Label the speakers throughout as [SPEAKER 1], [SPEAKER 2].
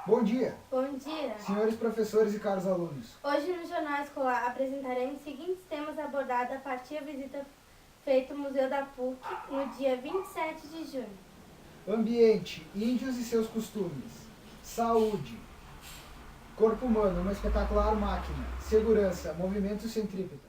[SPEAKER 1] Bom dia,
[SPEAKER 2] Bom dia!
[SPEAKER 1] senhores professores e caros alunos.
[SPEAKER 2] Hoje no Jornal Escolar apresentaremos os seguintes temas abordados a partir da visita feita ao Museu da PUC no dia 27 de junho.
[SPEAKER 1] Ambiente, índios e seus costumes. Saúde, corpo humano, uma espetacular máquina. Segurança, movimento centrípeta.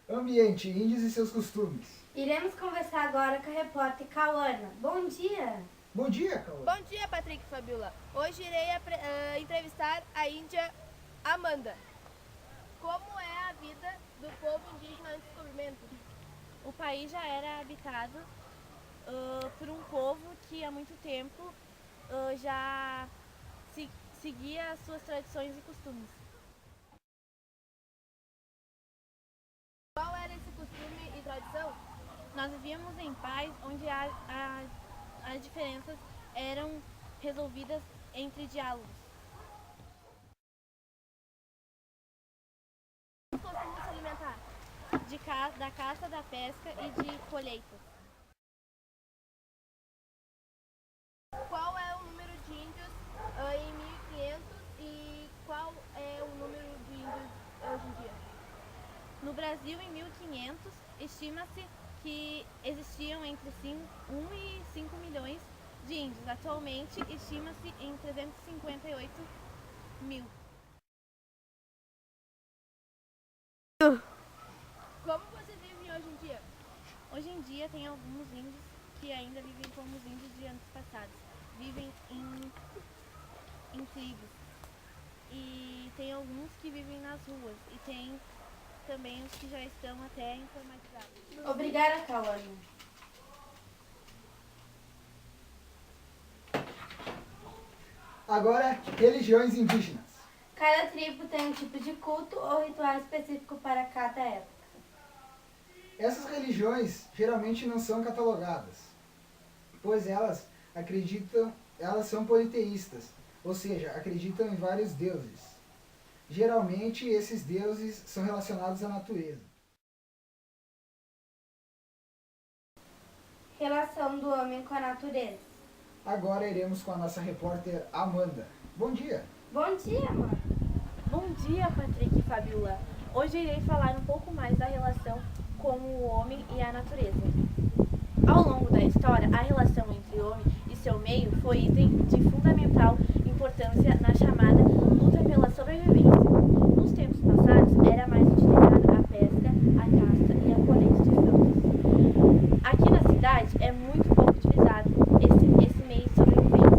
[SPEAKER 1] Ambiente, índios e seus costumes.
[SPEAKER 2] Iremos conversar agora com a repórter Cauana. Bom dia!
[SPEAKER 1] Bom dia, Cauã.
[SPEAKER 3] Bom dia, Patrick e Fabiola. Hoje irei entrevistar a índia Amanda. Como é a vida do povo indígena no descobrimento?
[SPEAKER 4] O país já era habitado por um povo que há muito tempo já se seguia as suas tradições e costumes.
[SPEAKER 3] Qual era esse costume e tradição?
[SPEAKER 4] Nós vivíamos em paz, onde as diferenças eram resolvidas entre diálogos.
[SPEAKER 3] Como costumam se alimentar?
[SPEAKER 4] Da caça, da pesca e de colheita.
[SPEAKER 3] Qual é o número de índios em 1500 e qual é o número de índios hoje em dia?
[SPEAKER 4] No Brasil, em 1500, estima-se que existiam entre 1 e 5 milhões de índios. Atualmente, estima-se em 358 mil.
[SPEAKER 3] Como vocês vivem hoje em dia?
[SPEAKER 4] Hoje em dia, tem alguns índios que ainda vivem como os índios de anos passados. Vivem em tribos. E tem alguns que vivem nas ruas. E tem também os que já estão até informatizados.
[SPEAKER 2] Obrigada, Cauane.
[SPEAKER 1] Agora, religiões indígenas.
[SPEAKER 2] Cada tribo tem um tipo de culto ou ritual específico para cada época.
[SPEAKER 1] Essas religiões geralmente não são catalogadas, pois elas são politeístas, ou seja, acreditam em vários deuses. Geralmente esses deuses são relacionados à natureza.
[SPEAKER 2] Relação do homem com a natureza.
[SPEAKER 1] Agora iremos com a nossa repórter Amanda. Bom dia!
[SPEAKER 2] Bom dia, mano.
[SPEAKER 5] Bom dia, Patrick e Fabiola. Hoje irei falar um pouco mais da relação com o homem e a natureza. Ao longo da história, a relação entre o homem e seu meio foi item de fundamental importância na chamada luta pela sobrevivência. Nos tempos passados, era mais utilizada a pesca, a caça e a colheita de frutas. Aqui na cidade, é muito pouco utilizado esse meio de sobrevivência.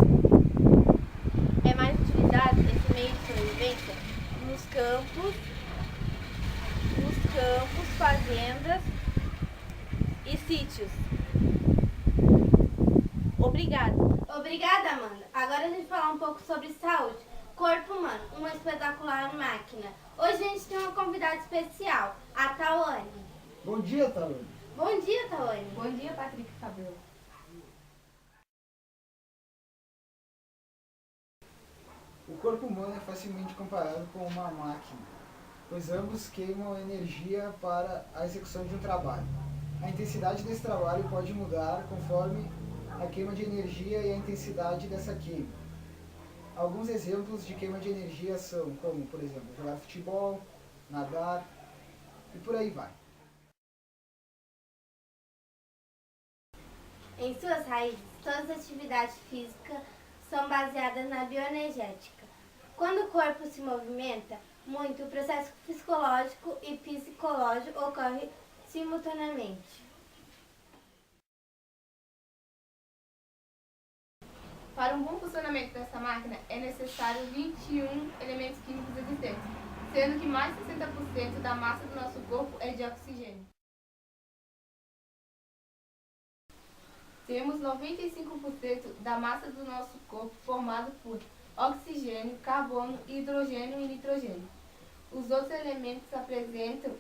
[SPEAKER 5] É mais utilizado esse meio de sobrevivência nos campos, fazendas e sítios. Obrigada.
[SPEAKER 2] Obrigada, Amanda. Agora a gente vai falar um pouco sobre saúde. Corpo humano, uma espetacular máquina. Hoje a gente tem uma convidada especial, a Tawane.
[SPEAKER 1] Bom dia, Tawane.
[SPEAKER 2] Bom dia, Tawane.
[SPEAKER 6] Bom dia, Patrick e Fabiola.
[SPEAKER 1] O corpo humano é facilmente comparado com uma máquina, pois ambos queimam energia para a execução de um trabalho. A intensidade desse trabalho pode mudar conforme a queima de energia e a intensidade dessa queima. Alguns exemplos de queima de energia são, como, por exemplo, jogar futebol, nadar e por aí vai.
[SPEAKER 2] Em suas raízes, todas as atividades físicas são baseadas na bioenergética. Quando o corpo se movimenta muito, o processo psicológico e psicológico ocorre simultaneamente.
[SPEAKER 6] Para um bom funcionamento dessa máquina é necessário 21 elementos químicos existentes, sendo que mais de 60% da massa do nosso corpo é de oxigênio. Temos 95% da massa do nosso corpo formado por oxigênio, carbono, hidrogênio e nitrogênio. Os outros elementos se apresentam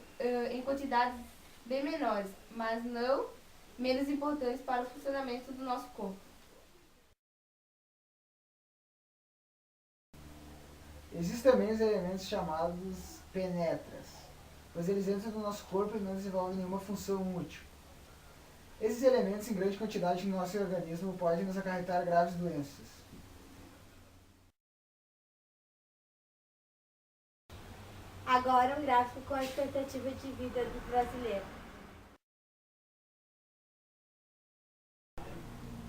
[SPEAKER 6] em quantidades bem menores, mas não menos importantes para o funcionamento do nosso corpo.
[SPEAKER 1] Existem também os elementos chamados penetras, pois eles entram no nosso corpo e não desenvolvem nenhuma função útil. Esses elementos em grande quantidade no nosso organismo podem nos acarretar graves doenças.
[SPEAKER 2] Agora um gráfico com a expectativa de vida do brasileiro.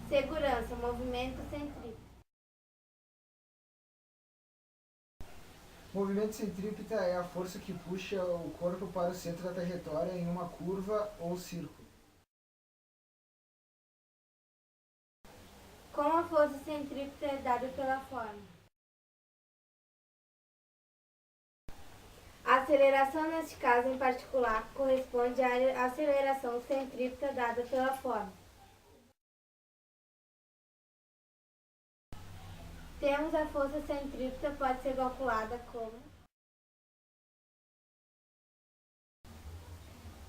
[SPEAKER 2] Segurança, movimento centrípeto.
[SPEAKER 1] Movimento centrípeta é a força que puxa o corpo para o centro da trajetória em uma curva ou círculo.
[SPEAKER 2] Como a força centrípeta é dada pela forma. A aceleração, neste caso em particular, corresponde à aceleração centrípeta dada pela forma. Temos a força centrípeta, pode ser calculada como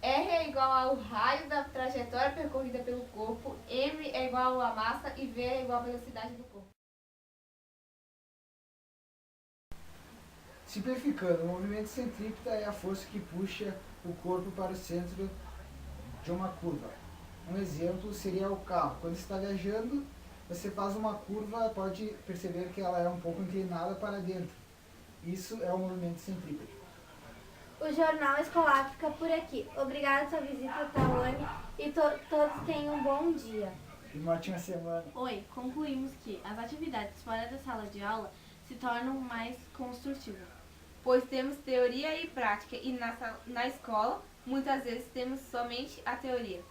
[SPEAKER 6] R é igual ao raio da trajetória percorrida pelo corpo, M é igual à massa e V é igual à velocidade do corpo.
[SPEAKER 1] Simplificando, o movimento centrípeta é a força que puxa o corpo para o centro de uma curva. Um exemplo seria o carro. Quando está viajando, você faz uma curva, pode perceber que ela é um pouco inclinada para dentro. Isso é o movimento centrípeto.
[SPEAKER 2] o Jornal Escolar fica por aqui. Obrigada pela sua visita, Tawane, e todos tenham um bom dia.
[SPEAKER 1] E uma ótima semana.
[SPEAKER 5] Oi, concluímos que as atividades fora da sala de aula se tornam mais construtivas.
[SPEAKER 6] Pois temos teoria e prática, e na escola, muitas vezes temos somente a teoria.